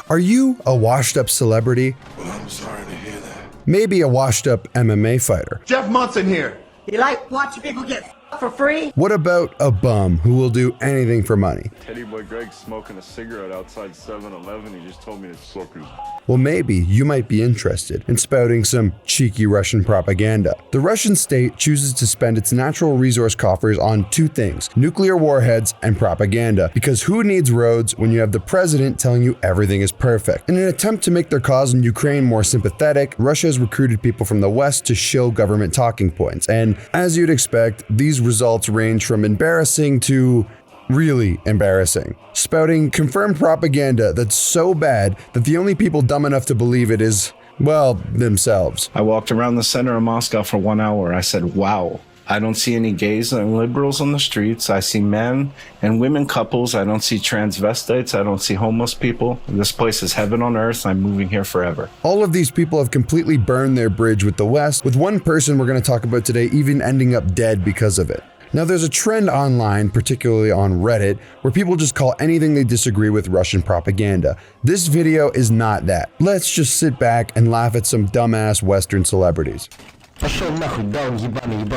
Are you a washed-up celebrity? Well, I'm sorry to hear that. Maybe a washed-up MMA fighter? Jeff Monson here. You like watching people get for free? What about a bum who will do anything for money? Teddy Boy Greg's smoking a cigarette outside 7-Eleven. He just told me to suck his. Well, maybe you might be interested in spouting some cheeky Russian propaganda. The Russian state chooses to spend its natural resource coffers on two things: nuclear warheads and propaganda. Because who needs roads when you have the president telling you everything is perfect? In an attempt to make their cause in Ukraine more sympathetic, Russia has recruited people from the West to shill government talking points. And as you'd expect, these results range from embarrassing to really embarrassing. Spouting confirmed propaganda that's so bad that the only people dumb enough to believe it is, well, themselves. I walked around the center of Moscow for 1 hour. I said, wow. I don't see any gays and liberals on the streets. I see men and women couples. I don't see transvestites. I don't see homeless people. This place is heaven on earth. I'm moving here forever. All of these people have completely burned their bridge with the West, with one person we're going to talk about today even ending up dead because of it. Now, there's a trend online, particularly on Reddit, where people just call anything they disagree with Russian propaganda. This video is not that. Let's just sit back and laugh at some dumbass Western celebrities.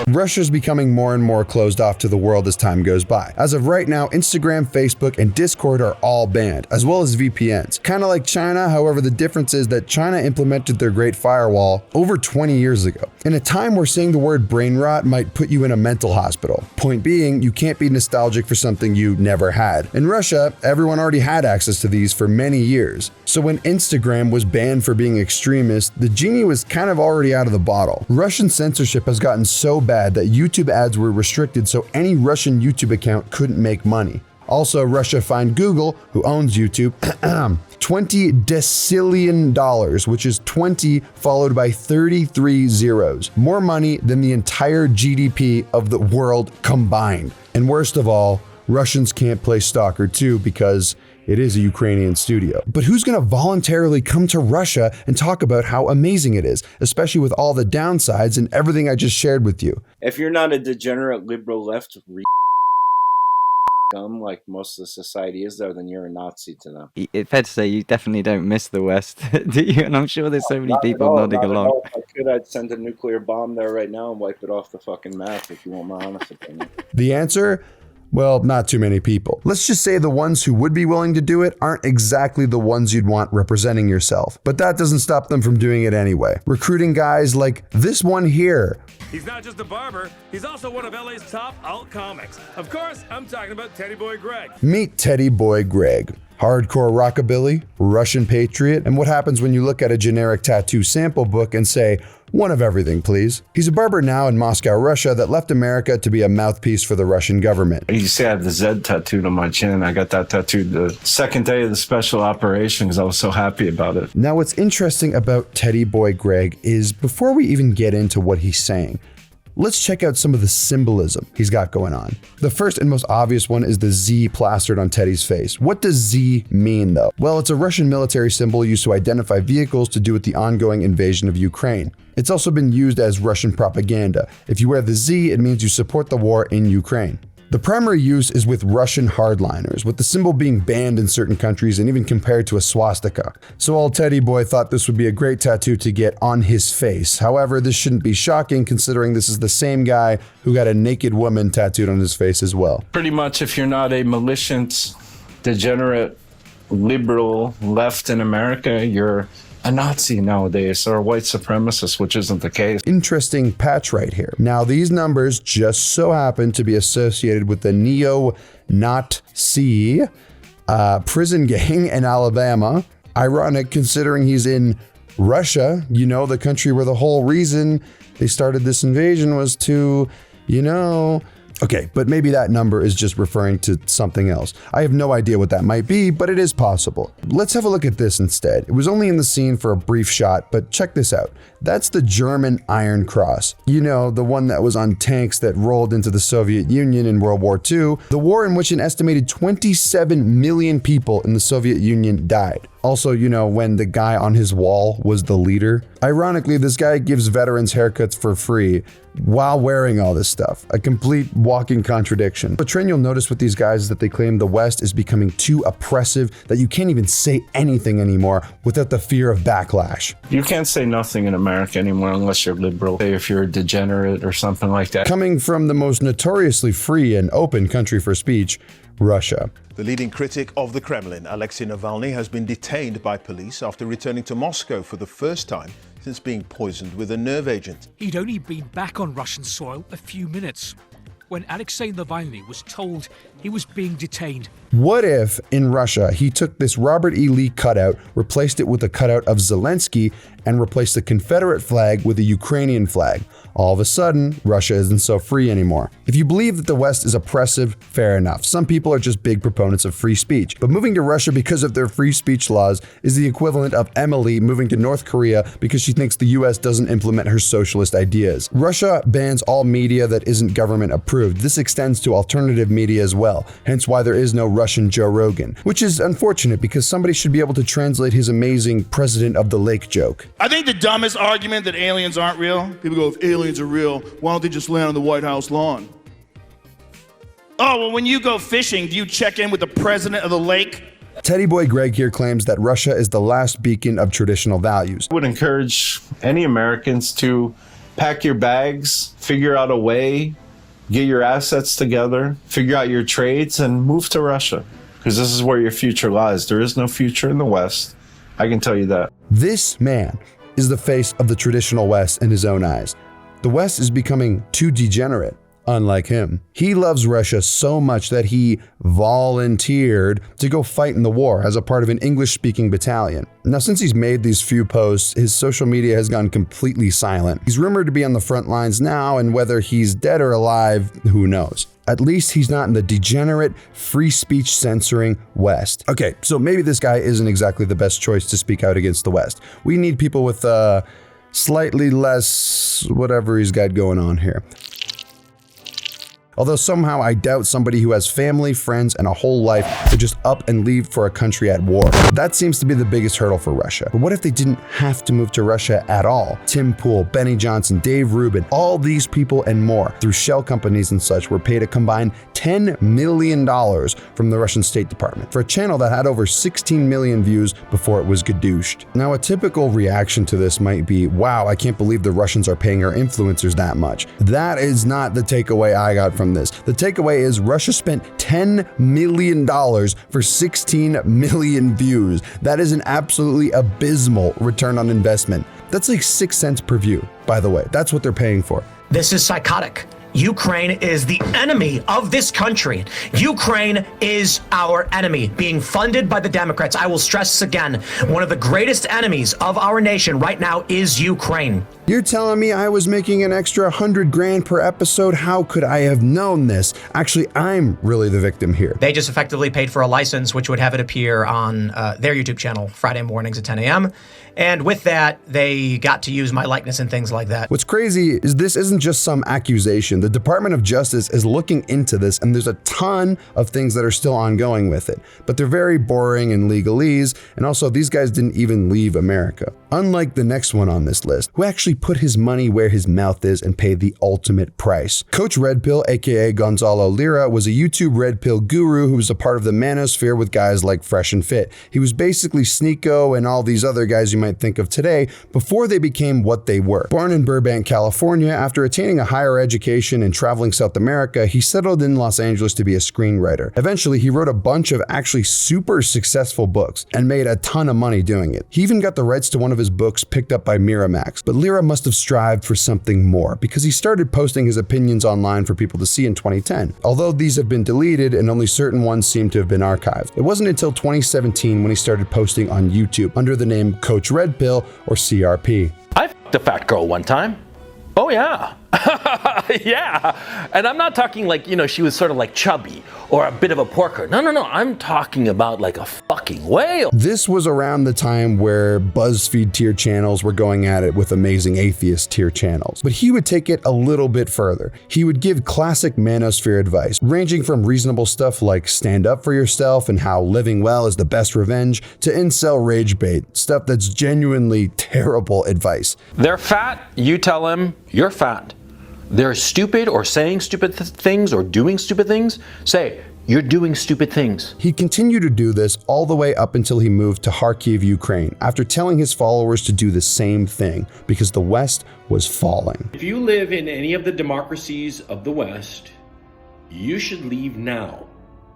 Russia's becoming more and more closed off to the world as time goes by. As of right now, Instagram, Facebook, and Discord are all banned, as well as VPNs. Kind of like China, however, the difference is that China implemented their Great Firewall over 20 years ago. In a time where saying the word brain rot might put you in a mental hospital. Point being, you can't be nostalgic for something you never had. In Russia, everyone already had access to these for many years. So when Instagram was banned for being extremist, the genie was kind of already out of the bottle. Russian censorship has gotten so bad that YouTube ads were restricted, so any Russian YouTube account couldn't make money. Also, Russia fined Google, who owns YouTube, $20 decillion, which is 20 followed by 33 zeros. More money than the entire GDP of the world combined. And worst of all, Russians can't play Stalker 2 because it is a Ukrainian studio. But who's going to voluntarily come to Russia and talk about how amazing it is, especially with all the downsides and everything I just shared with you? If you're not a degenerate liberal left like most of the society is there, then you're a Nazi to them. It's fair to say you definitely don't miss the West, do you? And I'm sure there's so many people nodding along. If I could, I'd send a nuclear bomb there right now and wipe it off the fucking map, if you want my honest opinion. The answer? Well, not too many people. Let's just say the ones who would be willing to do it aren't exactly the ones you'd want representing yourself. But that doesn't stop them from doing it anyway. Recruiting guys like this one here. He's not just a barber, he's also one of LA's top alt comics. Of course, I'm talking about Teddy Boy Greg. Meet Teddy Boy Greg. Hardcore rockabilly, Russian patriot, and what happens when you look at a generic tattoo sample book and say, one of everything, please. He's a barber now in Moscow, Russia, that left America to be a mouthpiece for the Russian government. You see I have the Z tattooed on my chin. I got that tattooed the second day of the special operation because I was so happy about it. Now, what's interesting about Teddy Boy Greg is before we even get into what he's saying, let's check out some of the symbolism he's got going on. The first and most obvious one is the Z plastered on Teddy's face. What does Z mean though? Well, it's a Russian military symbol used to identify vehicles to do with the ongoing invasion of Ukraine. It's also been used as Russian propaganda. If you wear the Z, it means you support the war in Ukraine. The primary use is with Russian hardliners, with the symbol being banned in certain countries and even compared to a swastika. So old Teddy Boy thought this would be a great tattoo to get on his face. However, this shouldn't be shocking considering this is the same guy who got a naked woman tattooed on his face as well. Pretty much if you're not a malicious, degenerate, liberal left in America, you're a Nazi nowadays, or a white supremacist, which isn't the case. Interesting patch right here. Now, these numbers just so happen to be associated with the neo-Nazi prison gang in Alabama. Ironic considering he's in Russia, you know, the country where the whole reason they started this invasion was to, you know... Okay, but maybe that number is just referring to something else. I have no idea what that might be, but it is possible. Let's have a look at this instead. It was only in the scene for a brief shot, but check this out. That's the German Iron Cross. You know, the one that was on tanks that rolled into the Soviet Union in World War II, the war in which an estimated 27 million people in the Soviet Union died. Also, you know, when the guy on his wall was the leader. Ironically, this guy gives veterans haircuts for free while wearing all this stuff. A complete walking contradiction. The trend you'll notice with these guys is that they claim the West is becoming too oppressive, that you can't even say anything anymore without the fear of backlash. You can't say nothing in America anymore unless you're liberal. Say if you're a degenerate or something like that. Coming from the most notoriously free and open country for speech, Russia. The leading critic of the Kremlin, Alexei Navalny, has been detained by police after returning to Moscow for the first time since being poisoned with a nerve agent. He'd only been back on Russian soil a few minutes when Alexei Navalny was told he was being detained. What if, in Russia, he took this Robert E. Lee cutout, replaced it with a cutout of Zelensky, and replaced the Confederate flag with a Ukrainian flag? All of a sudden, Russia isn't so free anymore. If you believe that the West is oppressive, fair enough. Some people are just big proponents of free speech. But moving to Russia because of their free speech laws is the equivalent of Emily moving to North Korea because she thinks the US doesn't implement her socialist ideas. Russia bans all media that isn't government approved. This extends to alternative media as well, hence why there is no Russian Joe Rogan, which is unfortunate because somebody should be able to translate his amazing President of the Lake joke. I think the dumbest argument that aliens aren't real, people go, if aliens are real, why don't they just land on the White House lawn? Oh, well, when you go fishing, do you check in with the president of the lake? Teddy Boy Greg here claims that Russia is the last beacon of traditional values. I would encourage any Americans to pack your bags, figure out a way, get your assets together, figure out your trades, and move to Russia. Because this is where your future lies. There is no future in the West. I can tell you that. This man is the face of the traditional West in his own eyes. The West is becoming too degenerate, unlike him. He loves Russia so much that he volunteered to go fight in the war as a part of an English-speaking battalion. Now, since he's made these few posts, his social media has gone completely silent. He's rumored to be on the front lines now, and whether he's dead or alive, who knows? At least he's not in the degenerate, free speech censoring West. Okay, so maybe this guy isn't exactly the best choice to speak out against the West. We need people with slightly less whatever he's got going on here. Although somehow I doubt somebody who has family, friends, and a whole life would just up and leave for a country at war. That seems to be the biggest hurdle for Russia. But what if they didn't have to move to Russia at all? Tim Pool, Benny Johnson, Dave Rubin, all these people and more, through shell companies and such, were paid a combined $10 million from the Russian State Department for a channel that had over 16 million views before it was gadooshed. Now, a typical reaction to this might be, wow, I can't believe the Russians are paying our influencers that much. That is not the takeaway I got from this. The takeaway is Russia spent $10 million for 16 million views. That is an absolutely abysmal return on investment. That's like 6 cents per view, by the way. That's what they're paying for. This is psychotic. Ukraine is the enemy of this country. Ukraine is our enemy, being funded by the Democrats. I will stress this again. One of the greatest enemies of our nation right now is Ukraine. You're telling me I was making an extra 100 grand per episode? How could I have known this? Actually, I'm really the victim here. They just effectively paid for a license, which would have it appear on their YouTube channel Friday mornings at 10 a.m. And with that, they got to use my likeness and things like that. What's crazy is this isn't just some accusation. The Department of Justice is looking into this, and there's a ton of things that are still ongoing with it. But they're very boring and legalese, and also these guys didn't even leave America. Unlike the next one on this list, who actually put his money where his mouth is and paid the ultimate price. Coach Redpill, aka Gonzalo Lira, was a YouTube Redpill guru who was a part of the manosphere with guys like Fresh and Fit. He was basically Sneeko and all these other guys you might think of today before they became what they were. Born in Burbank, California, after attaining a higher education and traveling South America, he settled in Los Angeles to be a screenwriter. Eventually, he wrote a bunch of actually super successful books and made a ton of money doing it. He even got the rights to one of his books picked up by Miramax. But Lira must have strived for something more because he started posting his opinions online for people to see in 2010. Although these have been deleted and only certain ones seem to have been archived. It wasn't until 2017 when he started posting on YouTube under the name Coach Redpill or CRP. I f***ed a fat girl one time. Oh yeah. Yeah. And I'm not talking like, you know, she was sort of like chubby or a bit of a porker. No, I'm talking about like a fucking whale. This was around the time where BuzzFeed tier channels were going at it with Amazing Atheist tier channels. But he would take it a little bit further. He would give classic manosphere advice, ranging from reasonable stuff like stand up for yourself and how living well is the best revenge, to incel rage bait, stuff that's genuinely terrible advice. They're fat, you tell them you're fat. They're stupid or saying stupid things or doing stupid things, say, you're doing stupid things. He continued to do this all the way up until he moved to Kharkiv, Ukraine, after telling his followers to do the same thing because the West was falling. If you live in any of the democracies of the West, you should leave now.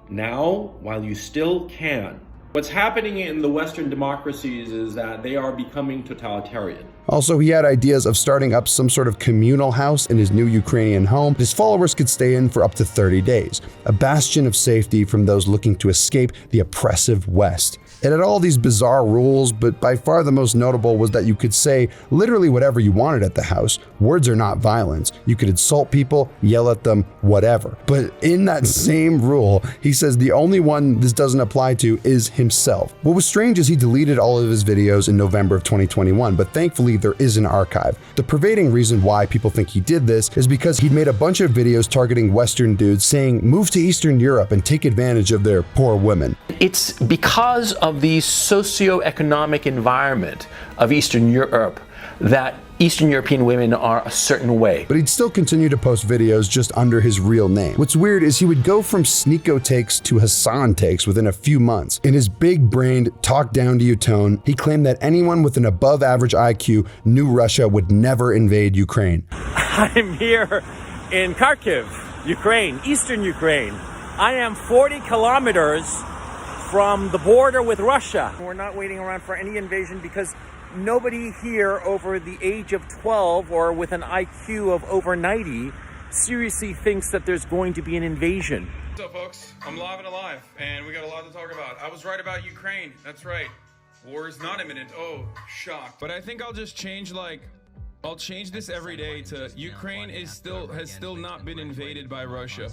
Now, while you still can. What's happening in the Western democracies is that they are becoming totalitarian. Also, he had ideas of starting up some sort of communal house in his new Ukrainian home his followers could stay in for up to 30 days, a bastion of safety from those looking to escape the oppressive West. It had all these bizarre rules, but by far the most notable was that you could say literally whatever you wanted at the house. Words are not violence. You could insult people, yell at them, whatever. But in that same rule, he says the only one this doesn't apply to is himself. What was strange is he deleted all of his videos in November of 2021, but thankfully there is an archive. The pervading reason why people think he did this is because he'd made a bunch of videos targeting Western dudes saying move to Eastern Europe and take advantage of their poor women. It's because of the socioeconomic environment of Eastern Europe that Eastern European women are a certain way. But he'd still continue to post videos just under his real name. What's weird is he would go from Sneeko takes to Hassan takes within a few months. In his big-brained, talk down to you tone, he claimed that anyone with an above average IQ knew Russia would never invade Ukraine. I'm here in Kharkiv, Ukraine, Eastern Ukraine. I am 40 kilometers from the border with Russia. We're not waiting around for any invasion because nobody here over the age of 12 or with an IQ of over 90 seriously thinks that there's going to be an invasion. What's up, folks? I'm live and alive, and we got a lot to talk about. I was right about Ukraine. That's right. War is not imminent. Oh, shock. But I think I'll just change, I'll change this every day to Ukraine has still not been invaded by Russia.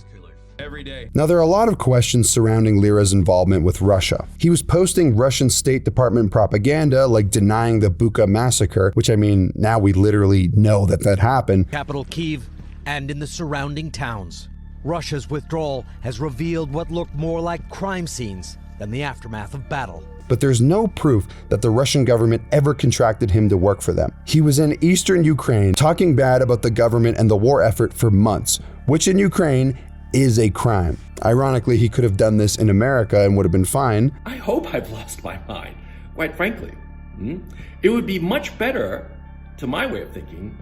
Every day. Now, there are a lot of questions surrounding Lira's involvement with Russia. He was posting Russian State Department propaganda, like denying the Bucha massacre, which I mean, now we literally know that happened. Capital Kyiv and in the surrounding towns. Russia's withdrawal has revealed what looked more like crime scenes than the aftermath of battle. But there's no proof that the Russian government ever contracted him to work for them. He was in eastern Ukraine talking bad about the government and the war effort for months, which in Ukraine is a crime. Ironically, he could have done this in America and would have been fine. I hope I've lost my mind, quite frankly. It would be much better, to my way of thinking,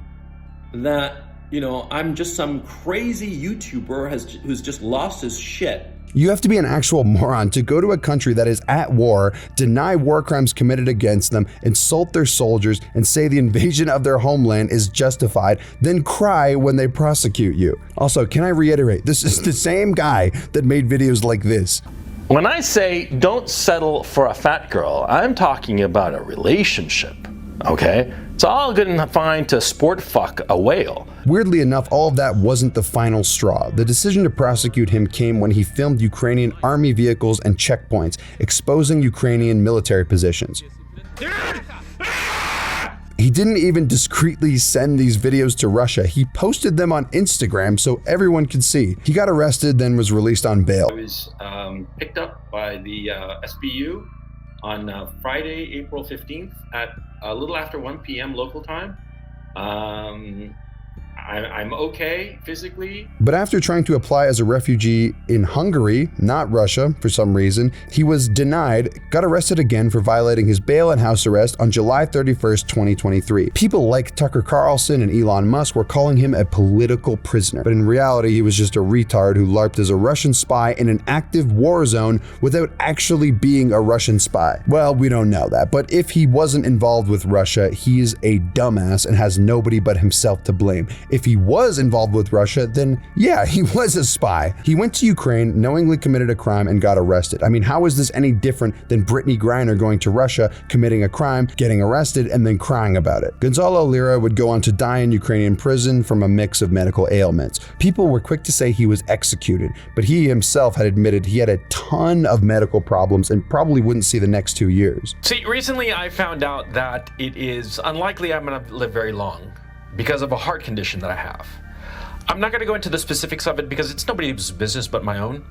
that, I'm just some crazy YouTuber who's just lost his shit. You have to be an actual moron to go to a country that is at war, deny war crimes committed against them, insult their soldiers, and say the invasion of their homeland is justified, then cry when they prosecute you. Also, can I reiterate, this is the same guy that made videos like this. When I say don't settle for a fat girl, I'm talking about a relationship, okay? It's all good and fine to sport fuck a whale. Weirdly enough, all of that wasn't the final straw. The decision to prosecute him came when he filmed Ukrainian army vehicles and checkpoints, exposing Ukrainian military positions. He didn't even discreetly send these videos to Russia. He posted them on Instagram so everyone could see. He got arrested, then was released on bail. I was picked up by the SBU on Friday, April 15th at a little after 1 p.m. local time. I'm okay physically. But after trying to apply as a refugee in Hungary, not Russia, for some reason, he was denied, got arrested again for violating his bail and house arrest on July 31st, 2023. People like Tucker Carlson and Elon Musk were calling him a political prisoner, but in reality, he was just a retard who LARPed as a Russian spy in an active war zone without actually being a Russian spy. Well, we don't know that, but if he wasn't involved with Russia, he's a dumbass and has nobody but himself to blame. If he was involved with Russia, then yeah, he was a spy. He went to Ukraine, knowingly committed a crime, and got arrested. I mean, how is this any different than Brittany Griner going to Russia, committing a crime, getting arrested, and then crying about it? Gonzalo Lira would go on to die in Ukrainian prison from a mix of medical ailments. People were quick to say he was executed, but he himself had admitted he had a ton of medical problems and probably wouldn't see the next 2 years. See, recently I found out that it is unlikely I'm going to live very long because of a heart condition that I have. I'm not going to go into the specifics of it because it's nobody's business but my own,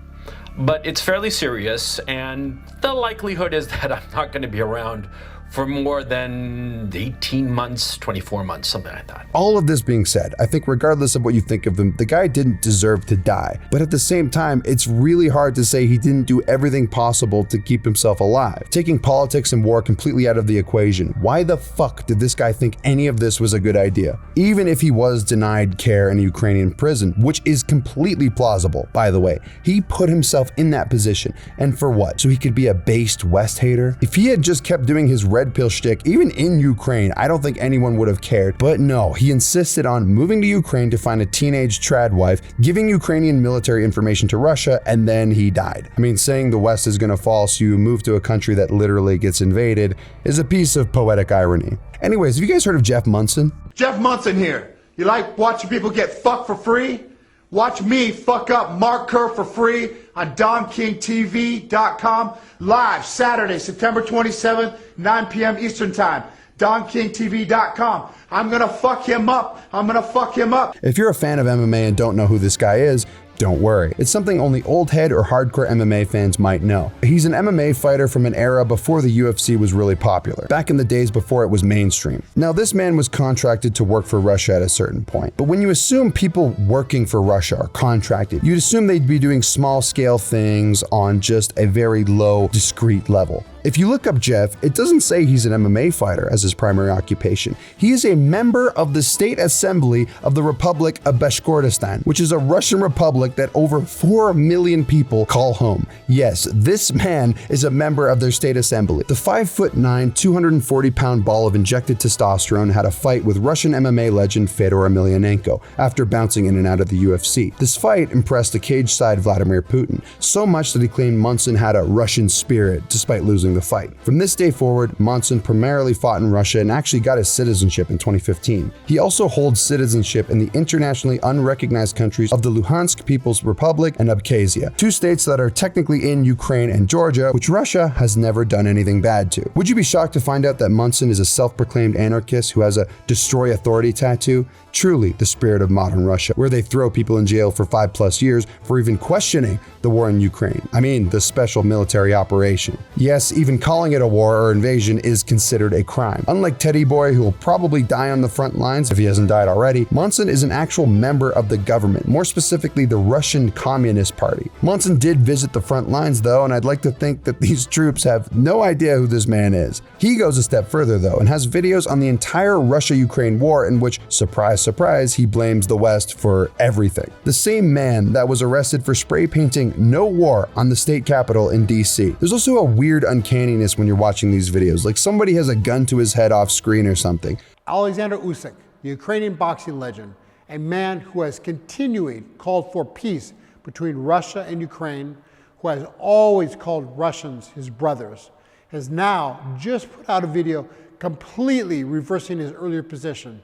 but it's fairly serious, and the likelihood is that I'm not going to be around for more than 18 months, 24 months, something like that. All of this being said, I think regardless of what you think of him, the guy didn't deserve to die. But at the same time, it's really hard to say he didn't do everything possible to keep himself alive. Taking politics and war completely out of the equation, why the fuck did this guy think any of this was a good idea? Even if he was denied care in a Ukrainian prison, which is completely plausible, by the way, he put himself in that position. And for what? So he could be a based West hater? If he had just kept doing his Redpill shtick, even in Ukraine, I don't think anyone would have cared. But no, he insisted on moving to Ukraine to find a teenage trad wife, giving Ukrainian military information to Russia, and then he died. I mean, saying the West is gonna fall so you move to a country that literally gets invaded is a piece of poetic irony. Anyways, have you guys heard of Jeff Monson? Jeff Monson here. You like watching people get fucked for free? Watch me fuck up Mark Kerr for free on DonKingTV.com live Saturday, September 27th, 9 p.m. Eastern Time. DonKingTV.com. I'm gonna fuck him up. I'm gonna fuck him up. If you're a fan of MMA and don't know who this guy is, don't worry. It's something only old head or hardcore MMA fans might know. He's an MMA fighter from an era before the UFC was really popular, back in the days before it was mainstream. Now, this man was contracted to work for Russia at a certain point, but when you assume people working for Russia are contracted, you'd assume they'd be doing small-scale things on just a very low, discreet level. If you look up Jeff, it doesn't say he's an MMA fighter as his primary occupation. He is a member of the State Assembly of the Republic of Bashkortostan, which is a Russian republic that over 4 million people call home. Yes, this man is a member of their state assembly. The 5'9", 240-pound ball of injected testosterone had a fight with Russian MMA legend Fedor Emelianenko after bouncing in and out of the UFC. This fight impressed the cage-side Vladimir Putin, so much that he claimed Monson had a Russian spirit despite losing the fight. From this day forward, Monson primarily fought in Russia and actually got his citizenship in 2015. He also holds citizenship in the internationally unrecognized countries of the Luhansk People's Republic and Abkhazia, 2 states that are technically in Ukraine and Georgia, which Russia has never done anything bad to. Would you be shocked to find out that Monson is a self-proclaimed anarchist who has a Destroy Authority tattoo? Truly the spirit of modern Russia, where they throw people in jail for 5+ years for even questioning the war in Ukraine. I mean, the special military operation. Yes, even calling it a war or invasion is considered a crime. Unlike Teddy Boy, who will probably die on the front lines if he hasn't died already, Monson is an actual member of the government, more specifically the Russian Communist Party. Monson did visit the front lines though, and I'd like to think that these troops have no idea who this man is. He goes a step further though, and has videos on the entire Russia-Ukraine war in which, surprise, surprise, he blames the West for everything. The same man that was arrested for spray painting "No War" on the state capitol in DC. There's also a weird uncanniness when you're watching these videos, like somebody has a gun to his head off screen or something. Alexander Usyk, the Ukrainian boxing legend, a man who has continually called for peace between Russia and Ukraine, who has always called Russians his brothers, has now just put out a video completely reversing his earlier position.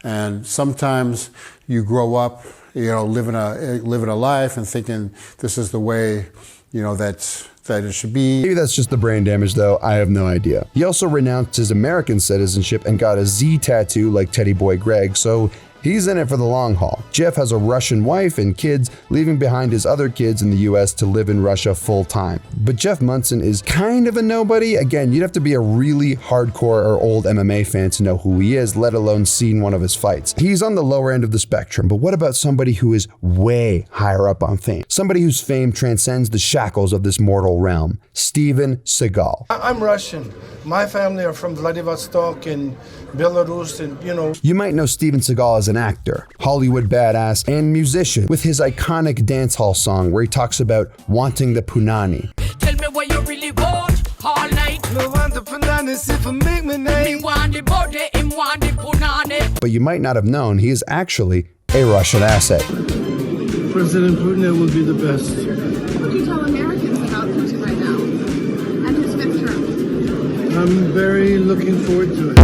And sometimes you grow up, living a life and thinking this is the way, that it should be. Maybe that's just the brain damage though, I have no idea. He also renounced his American citizenship and got a Z tattoo like Teddy Boy Greg, so he's in it for the long haul. Jeff has a Russian wife and kids, leaving behind his other kids in the US to live in Russia full time. But Jeff Monson is kind of a nobody. Again, you'd have to be a really hardcore or old MMA fan to know who he is, let alone seen one of his fights. He's on the lower end of the spectrum, but what about somebody who is way higher up on fame? Somebody whose fame transcends the shackles of this mortal realm. Steven Seagal. I'm Russian. My family are from Vladivostok and Belarus, and You might know Steven Seagal as an actor, Hollywood badass, and musician, with his iconic dance hall song where he talks about wanting the punani. Tell me what you really want all night. Me want the punani, if you make me name. Me want the body, him want the punani. but you might not have known he is actually a Russian asset. President Putin, it would be the best. What do you tell Americans about Putin right now? And his fifth term? I'm very looking forward to it.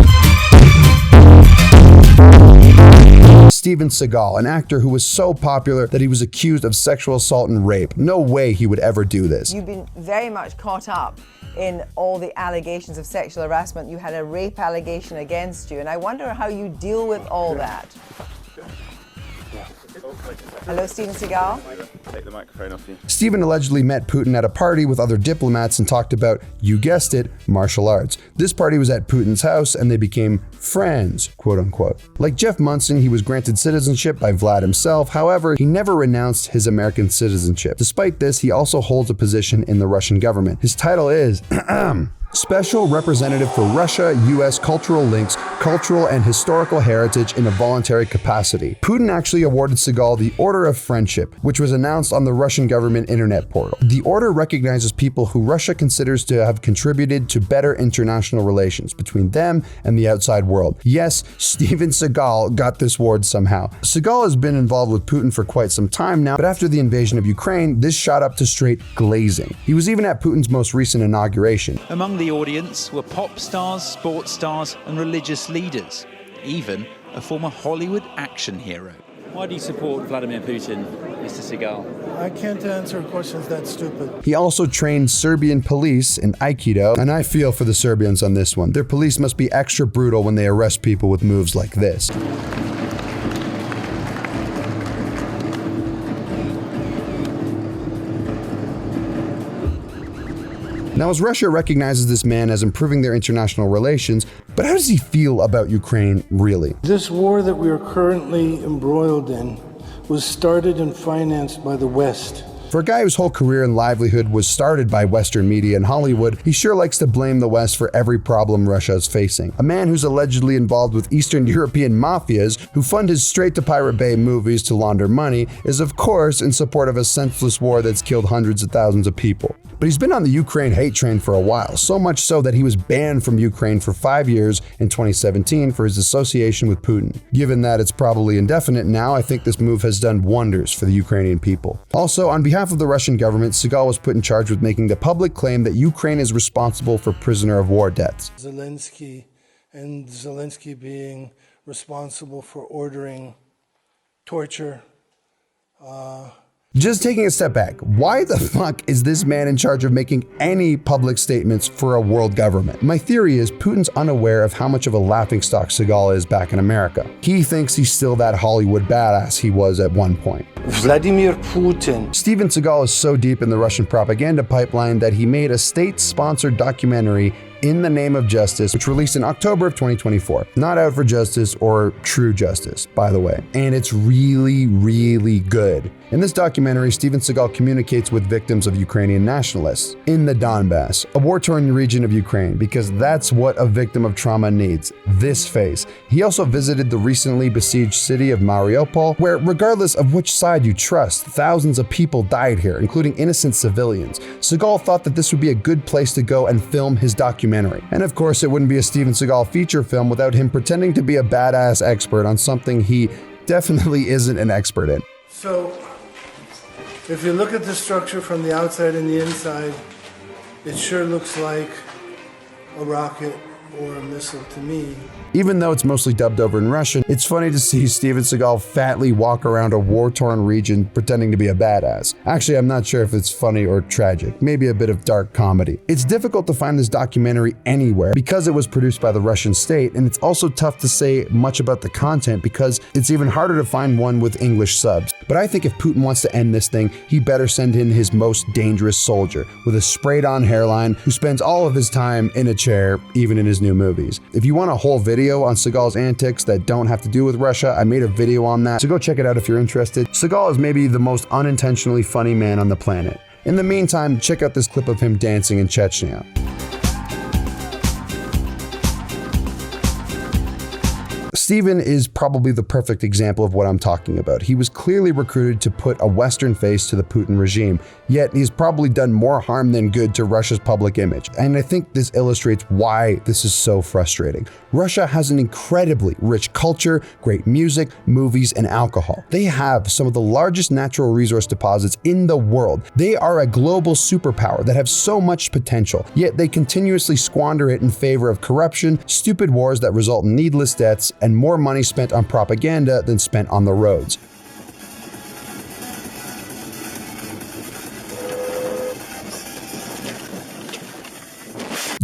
Steven Seagal, an actor who was so popular that he was accused of sexual assault and rape. No way he would ever do this. You've been very much caught up in all the allegations of sexual harassment. You had a rape allegation against you, and I wonder how you deal with all that. Hello, Steven Seagal. Take the microphone off you. Steven allegedly met Putin at a party with other diplomats and talked about, you guessed it, martial arts. This party was at Putin's house and they became friends, quote unquote. Like Jeff Monson, he was granted citizenship by Vlad himself. However, he never renounced his American citizenship. Despite this, he also holds a position in the Russian government. His title is Special Representative for Russia, U.S. Cultural Links, Cultural and Historical Heritage in a voluntary capacity. Putin actually awarded Seagal the Order of Friendship, which was announced on the Russian government internet portal. The order recognizes people who Russia considers to have contributed to better international relations between them and the outside world. Yes, Steven Seagal got this award somehow. Seagal has been involved with Putin for quite some time now, but after the invasion of Ukraine, this shot up to straight glazing. He was even at Putin's most recent inauguration. Among the audience were pop stars, sports stars, and religious leaders, even a former Hollywood action hero. Why do you support Vladimir Putin, Mr. Seagal? I can't answer questions that stupid. He also trained Serbian police in Aikido, and I feel for the Serbians on this one. Their police must be extra brutal when they arrest people with moves like this. Now, as Russia recognizes this man as improving their international relations, but how does he feel about Ukraine, really? This war that we are currently embroiled in was started and financed by the West. For a guy whose whole career and livelihood was started by Western media and Hollywood, he sure likes to blame the West for every problem Russia is facing. A man who's allegedly involved with Eastern European mafias who fund his straight-to-Pirate Bay movies to launder money is of course in support of a senseless war that's killed hundreds of thousands of people. But he's been on the Ukraine hate train for a while, so much so that he was banned from Ukraine for 5 years in 2017 for his association with Putin. Given that it's probably indefinite now, I think this move has done wonders for the Ukrainian people. Also, on behalf of the Russian government, Seagal was put in charge with making the public claim that Ukraine is responsible for prisoner of war deaths. Zelensky being responsible for ordering torture. Just taking a step back, why the fuck is this man in charge of making any public statements for a world government? My theory is Putin's unaware of how much of a laughingstock Seagal is back in America. He thinks he's still that Hollywood badass he was at one point. Vladimir Putin. Steven Seagal is so deep in the Russian propaganda pipeline that he made a state-sponsored documentary In the Name of Justice, which released in October of 2024. Not Out for Justice or True Justice, by the way. And it's really, really good. In this documentary, Steven Seagal communicates with victims of Ukrainian nationalists in the Donbass, a war-torn region of Ukraine, because that's what a victim of trauma needs, this face. He also visited the recently besieged city of Mariupol, where regardless of which side you trust, thousands of people died here, including innocent civilians. Seagal thought that this would be a good place to go and film his documentary. And of course, it wouldn't be a Steven Seagal feature film without him pretending to be a badass expert on something he definitely isn't an expert in. So, if you look at the structure from the outside and the inside, it sure looks like a rocket or a missile to me. Even though it's mostly dubbed over in Russian, it's funny to see Steven Seagal fatly walk around a war-torn region pretending to be a badass. Actually, I'm not sure if it's funny or tragic, maybe a bit of dark comedy. It's difficult to find this documentary anywhere because it was produced by the Russian state, and it's also tough to say much about the content because it's even harder to find one with English subs. But I think if Putin wants to end this thing, he better send in his most dangerous soldier with a sprayed-on hairline who spends all of his time in a chair, even in his new movies. If you want a whole video on Seagal's antics that don't have to do with Russia, I made a video on that, so go check it out if you're interested. Seagal is maybe the most unintentionally funny man on the planet. In the meantime, check out this clip of him dancing in Chechnya. Steven is probably the perfect example of what I'm talking about. He was clearly recruited to put a Western face to the Putin regime, yet he's probably done more harm than good to Russia's public image. And I think this illustrates why this is so frustrating. Russia has an incredibly rich culture, great music, movies, and alcohol. They have some of the largest natural resource deposits in the world. They are a global superpower that have so much potential, yet they continuously squander it in favor of corruption, stupid wars that result in needless deaths, and more money spent on propaganda than spent on the roads.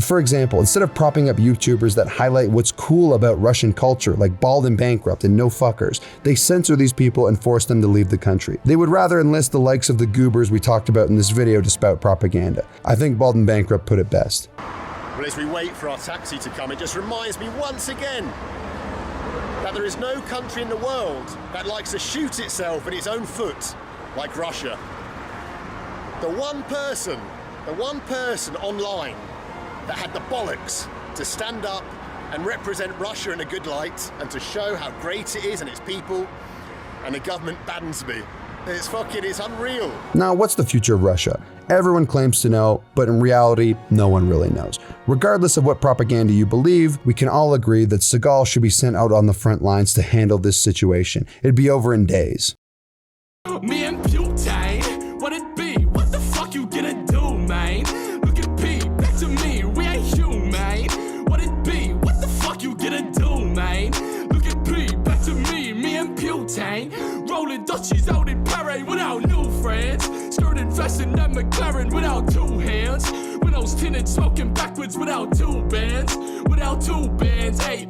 For example, instead of propping up YouTubers that highlight what's cool about Russian culture, like Bald and Bankrupt and No Fuckers, they censor these people and force them to leave the country. They would rather enlist the likes of the goobers we talked about in this video to spout propaganda. I think Bald and Bankrupt put it best. Well, as we wait for our taxi to come, it just reminds me once again that there is no country in the world that likes to shoot itself in its own foot like Russia. The one person online that had the bollocks to stand up and represent Russia in a good light and to show how great it is and its people, and the government baddens me. It's unreal. Now, what's the future of Russia? Everyone claims to know, but in reality, no one really knows. Regardless of what propaganda you believe, we can all agree that Seagal should be sent out on the front lines to handle this situation. It'd be over in days. Me and Putin, what it be? What the fuck you gonna do, man? Look at P, back to me, we ain't human. What it be? What the fuck you gonna do, man? Look at P, back to me and Putin. Rolling Dutchies out in Paris without new friends. Skirting vest in that McLaren without two hands. Windows tinted, smoking backwards without two bands. Hey.